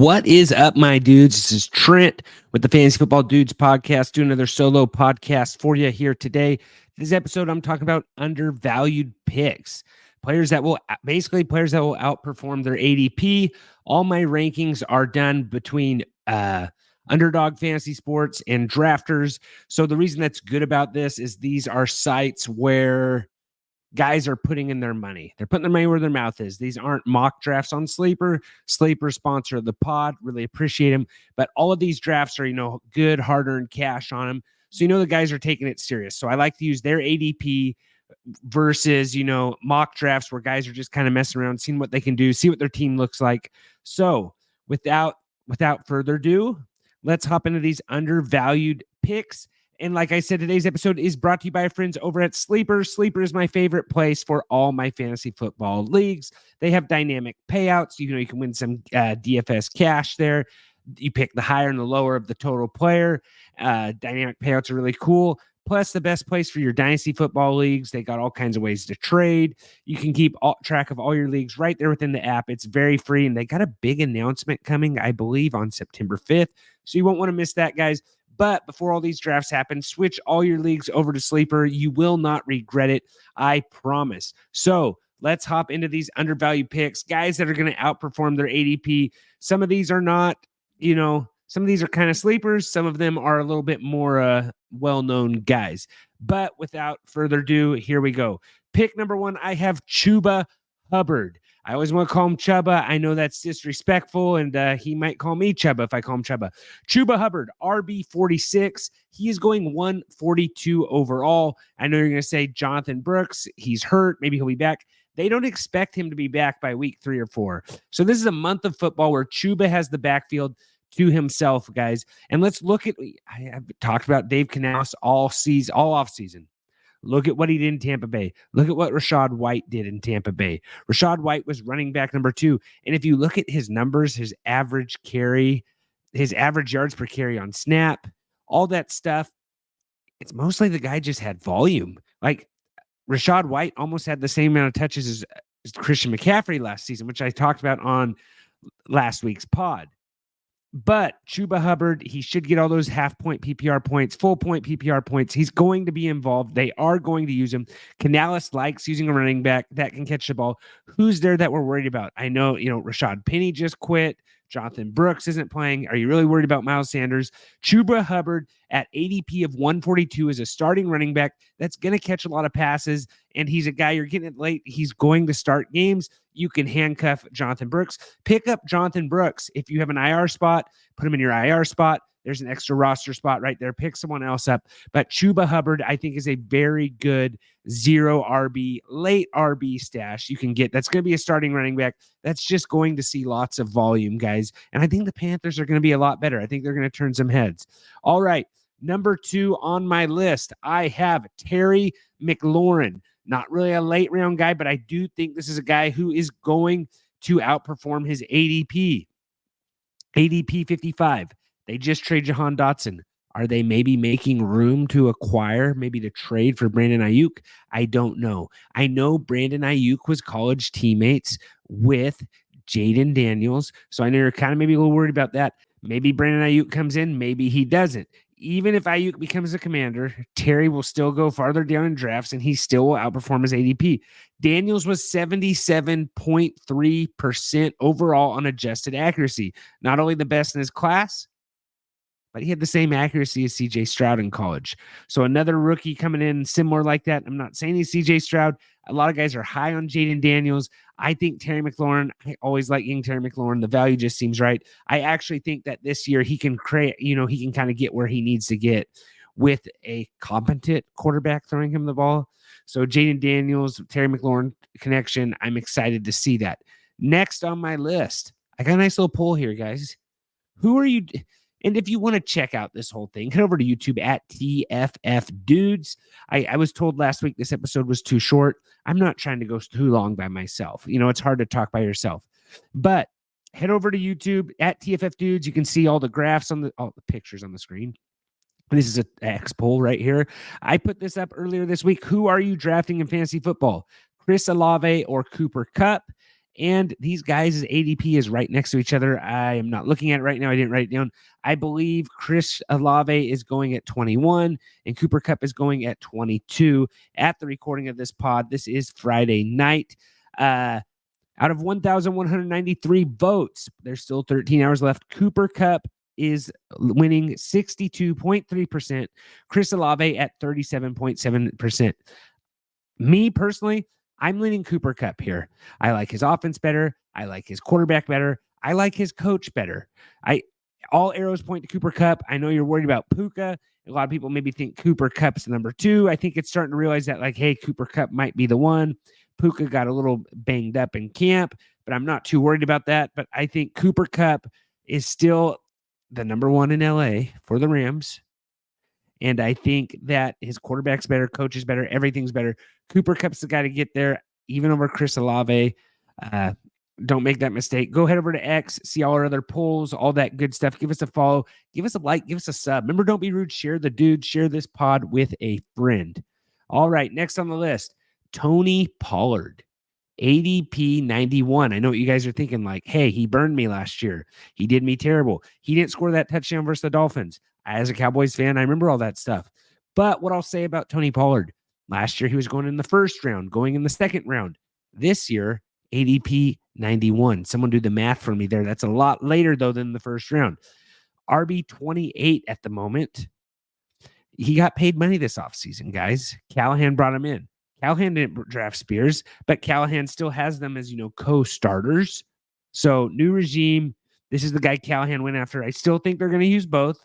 What is up, my dudes? This is Trent with the Fantasy Football Dudes podcast, doing another solo podcast for you here today. This episode, I'm talking about undervalued picks, players that will outperform their ADP. All my rankings are done between Underdog Fantasy Sports and Drafters. So the reason that's good about this is these are sites where guys are putting in their money. They're putting their money where their mouth is. These aren't mock drafts on Sleeper. Sleeper sponsor of the pod. Really appreciate them. But all of these drafts are, good, hard-earned cash on them. So, the guys are taking it serious. So I like to use their ADP versus, mock drafts where guys are just kind of messing around, seeing what they can do, see what their team looks like. So without further ado, let's hop into these undervalued picks. And like I said, today's episode is brought to you by our friends over at Sleeper. Sleeper is my favorite place for all my fantasy football leagues. They have dynamic payouts. You can win some DFS cash there. You pick the higher and the lower of the total player. Dynamic payouts are really cool. Plus, the best place for your dynasty football leagues. They got all kinds of ways to trade. You can keep track of all your leagues right there within the app. It's very free, and they got a big announcement coming, I believe, on September 5th. So you won't want to miss that, guys. But before all these drafts happen, switch all your leagues over to Sleeper. You will not regret it. I promise. So let's hop into these undervalued picks, guys that are going to outperform their ADP. Some of these are not, some of these are kind of sleepers. Some of them are a little bit more well-known guys. But without further ado, here we go. Pick number 1, I have Chuba Hubbard. I always want to call him Chuba. I know that's disrespectful, and he might call me Chuba if I call him Chuba. Chuba Hubbard, RB46. He is going 142 overall. I know you're going to say Jonathan Brooks, he's hurt. Maybe he'll be back. They don't expect him to be back by week 3 or 4. So this is a month of football where Chuba has the backfield to himself, guys. And let's look at, I have talked about Dave Canales all offseason. Look at what he did in Tampa Bay. Look at what Rachaad White did in Tampa Bay. Rachaad White was running back number 2. And if you look at his numbers, his average yards per carry on snap, all that stuff, it's mostly the guy just had volume. Like Rachaad White almost had the same amount of touches as Christian McCaffrey last season, which I talked about on last week's pod. But Chuba Hubbard, he should get all those half-point PPR points, full-point PPR points. He's going to be involved. They are going to use him. Canales likes using a running back that can catch the ball. Who's there that we're worried about? I know, Rashad Penny just quit. Jonathan Brooks isn't playing. Are you really worried about Miles Sanders? Chuba Hubbard at ADP of 142 is a starting running back that's going to catch a lot of passes, and he's a guy you're getting it late. He's going to start games. You can handcuff Jonathan Brooks. Pick up Jonathan Brooks. If you have an IR spot, put him in your IR spot. There's an extra roster spot right there. Pick someone else up. But Chuba Hubbard, I think, is a very good 0 RB, late RB stash you can get. That's going to be a starting running back. That's just going to see lots of volume, guys. And I think the Panthers are going to be a lot better. I think they're going to turn some heads. All right. Number 2 on my list, I have Terry McLaurin. Not really a late round guy, but I do think this is a guy who is going to outperform his ADP. ADP 55. They just trade Jahan Dotson. Are they maybe making room to acquire, maybe to trade for Brandon Ayuk? I don't know. I know Brandon Ayuk was college teammates with Jaden Daniels, so I know you're kind of maybe a little worried about that. Maybe Brandon Ayuk comes in, maybe he doesn't. Even if Ayuk becomes a commander, Terry will still go farther down in drafts, and he still will outperform his ADP. Daniels was 77.3% overall on adjusted accuracy. Not only the best in his class, but he had the same accuracy as CJ Stroud in college. So another rookie coming in similar like that. I'm not saying he's CJ Stroud. A lot of guys are high on Jaden Daniels. I think Terry McLaurin, I always like getting Terry McLaurin. The value just seems right. I actually think that this year he can create, he can kind of get where he needs to get with a competent quarterback throwing him the ball. So Jaden Daniels, Terry McLaurin connection, I'm excited to see that. Next on my list, I got a nice little poll here, guys. Who are you? And if you want to check out this whole thing, head over to YouTube at tffdudes. I was told last week this episode was too short. I'm not trying to go too long by myself. It's hard to talk by yourself. But head over to YouTube at tffdudes. You can see all the graphs all the pictures on the screen. This is an X poll right here. I put this up earlier this week. Who are you drafting in fantasy football? Chris Olave or Cooper Kupp? And these guys' ADP is right next to each other. I am not looking at it right now. I didn't write it down. I believe Chris Olave is going at 21 and Cooper Kupp is going at 22 at the recording of this pod. This is Friday night. Out of 1,193 votes, there's still 13 hours left. Cooper Kupp is winning 62.3%. Chris Olave at 37.7%. Me personally, I'm leaning Cooper Kupp here. I like his offense better. I like his quarterback better. I like his coach better. All arrows point to Cooper Kupp. I know you're worried about Puka. A lot of people maybe think Cooper Kupp's the number 2. I think it's starting to realize that, like, hey, Cooper Kupp might be the one. Puka got a little banged up in camp, but I'm not too worried about that. But I think Cooper Kupp is still the number 1 in LA for the Rams. And I think that his quarterback's better, coach is better, everything's better. Cooper Kupp's the guy to get there, even over Chris Olave. Don't make that mistake. Go head over to X, see all our other polls, all that good stuff. Give us a follow, give us a like, give us a sub. Remember, don't be rude. Share the dude, share this pod with a friend. All right, next on the list, Tony Pollard, ADP 91. I know what you guys are thinking, like, hey, he burned me last year. He did me terrible. He didn't score that touchdown versus the Dolphins. As a Cowboys fan, I remember all that stuff. But what I'll say about Tony Pollard, last year he was going in the first round, going in the second round. This year, ADP 91. Someone do the math for me there. That's a lot later, though, than the first round. RB 28 at the moment. He got paid money this offseason, guys. Callahan brought him in. Callahan didn't draft Spears, but Callahan still has them as, co-starters. So, new regime. This is the guy Callahan went after. I still think they're going to use both.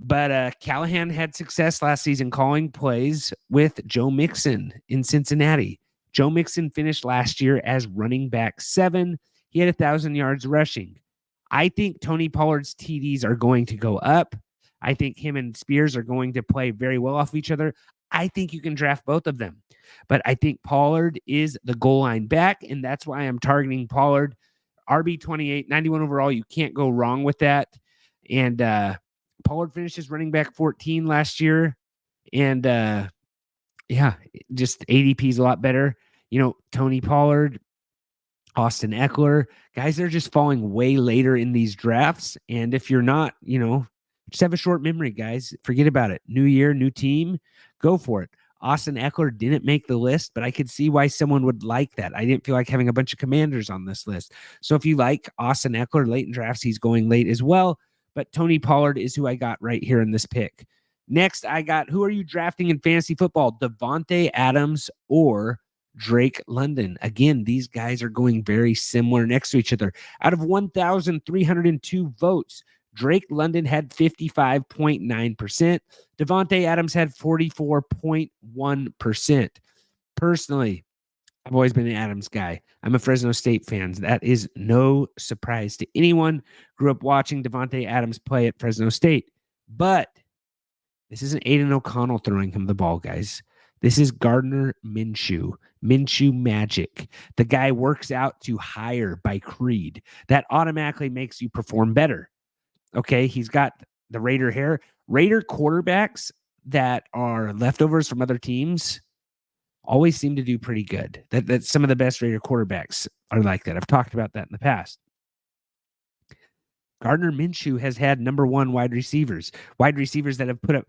But Callahan had success last season calling plays with Joe Mixon in Cincinnati. Joe Mixon finished last year as running back 7. He had 1,000 yards rushing. I think Tony Pollard's TDs are going to go up. I think him and Spears are going to play very well off each other. I think you can draft both of them. But I think Pollard is the goal line back, and that's why I'm targeting Pollard. RB 28, 91 overall. You can't go wrong with that. And Pollard finished as running back 14 last year. And just ADP is a lot better. Tony Pollard, Austin Eckler, guys that are just falling way later in these drafts. And if you're not, just have a short memory, guys. Forget about it. New year, new team, go for it. Austin Eckler didn't make the list, but I could see why someone would like that. I didn't feel like having a bunch of Commanders on this list. So if you like Austin Eckler late in drafts, he's going late as well. But Tony Pollard is who I got right here in this pick. Next, I got, who are you drafting in fantasy football? Davante Adams or Drake London. Again, these guys are going very similar next to each other. Out of 1,302 votes, Drake London had 55.9%. Davante Adams had 44.1%. Personally, I've always been an Adams guy. I'm a Fresno State fan. That is no surprise to anyone. Grew up watching Davante Adams play at Fresno State. But this isn't Aiden O'Connell throwing him the ball, guys. This is Gardner Minshew. Minshew magic. The guy works out to higher by Creed. That automatically makes you perform better. Okay, he's got the Raider hair. Raider quarterbacks that are leftovers from other teams always seem to do pretty good. That some of the best Raider quarterbacks are like that. I've talked about that in the past. Gardner Minshew has had number 1 wide receivers that have put up,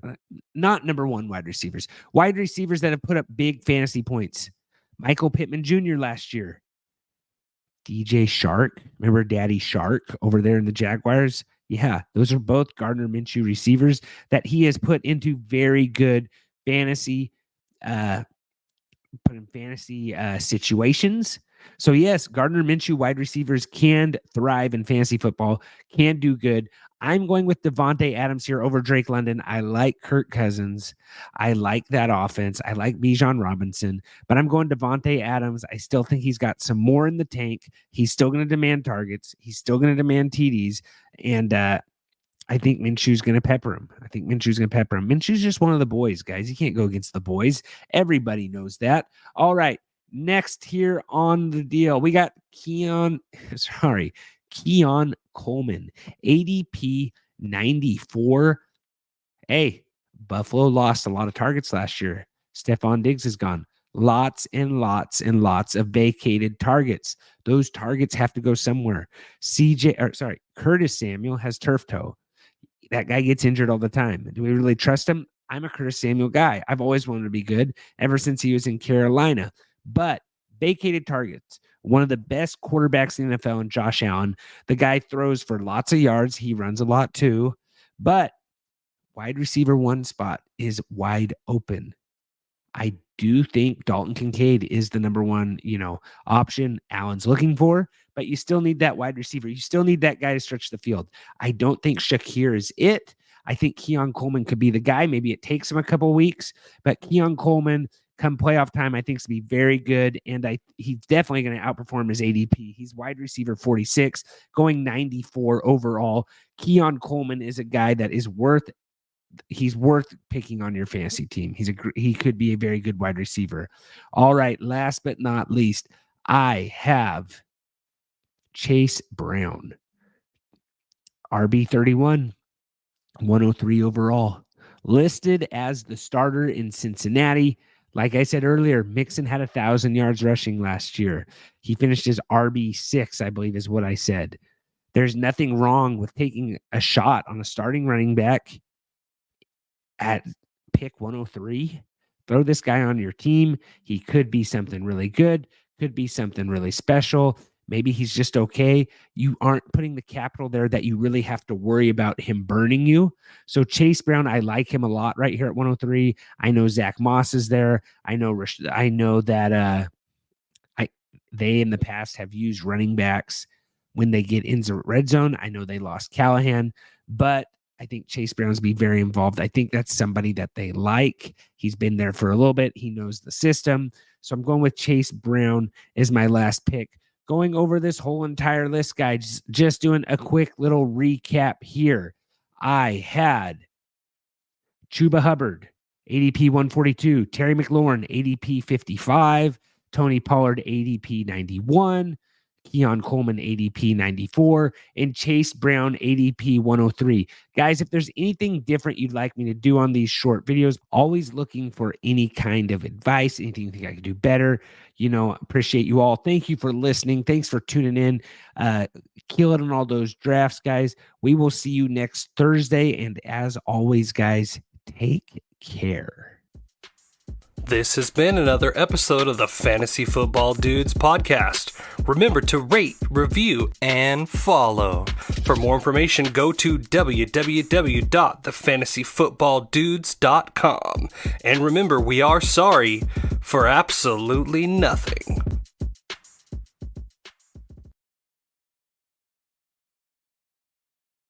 not number 1 wide receivers that have put up big fantasy points. Michael Pittman Jr. last year. DJ Shark. Remember Daddy Shark over there in the Jaguars? Yeah, those are both Gardner Minshew receivers that he has put into very good fantasy situations. So yes, Gardner Minshew wide receivers can thrive in fantasy football, can do good. I'm going with Davante Adams here over Drake London. I like Kirk Cousins. I like that offense. I like Bijan Robinson, but I'm going Davante Adams. I still think he's got some more in the tank. He's still going to demand targets. He's still going to demand TDs. And I think Minshew's going to pepper him. Minshew's just one of the boys, guys. You can't go against the boys. Everybody knows that. All right. Next here on the deal, we got Keon Coleman, ADP 94. Hey, Buffalo lost a lot of targets last year. Stephon Diggs is gone. lots and lots and lots of vacated targets. Those targets have to go somewhere. Curtis Samuel has turf toe. That guy gets injured all the time. Do we really trust him? I'm a Curtis Samuel guy. I've always wanted to be good ever since he was in Carolina. But vacated targets, one of the best quarterbacks in the NFL, and Josh Allen. The guy throws for lots of yards. He runs a lot too. But wide receiver one spot is wide open. I do think Dalton Kincaid is the number one, option Allen's looking for, but you still need that wide receiver. You still need that guy to stretch the field. I don't think Shakir is it. I think Keon Coleman could be the guy. Maybe it takes him a couple weeks, but Keon Coleman, come playoff time, I think is going to be very good, and he's definitely going to outperform his ADP. He's wide receiver 46, going 94 overall. Keon Coleman is a guy that is worth picking on your fantasy team. He could be a very good wide receiver. All right, last but not least, I have Chase Brown, RB31, 103 overall, listed as the starter in Cincinnati. Like I said earlier, Mixon had 1,000 yards rushing last year. He finished as RB6, I believe is what I said. There's nothing wrong with taking a shot on a starting running back at pick 103. Throw this guy on your team. He could be something really good, could be something really special. Maybe he's just okay. You aren't putting the capital there that you really have to worry about him burning you. So Chase Brown, I like him a lot right here at 103. I know Zach Moss is there. I know that they in the past have used running backs when they get into red zone. I know they lost Callahan, but I think Chase Brown's be very involved. I think that's somebody that they like. He's been there for a little bit. He knows the system. So I'm going with Chase Brown as my last pick. Going over this whole entire list, guys, just doing a quick little recap here. I had Chuba Hubbard, ADP 142, Terry McLaurin, ADP 55, Tony Pollard, ADP 91, Keon Coleman, ADP 94, and Chase Brown, ADP 103. Guys, if there's anything different you'd like me to do on these short videos, always looking for any kind of advice, anything you think I could do better. Appreciate you all. Thank you for listening. Thanks for tuning in. Kill it on all those drafts, guys. We will see you next Thursday. And as always, guys, take care. This has been another episode of the Fantasy Football Dudes podcast. Remember to rate, review, and follow. For more information, go to www.thefantasyfootballdudes.com. And remember, we are sorry for absolutely nothing.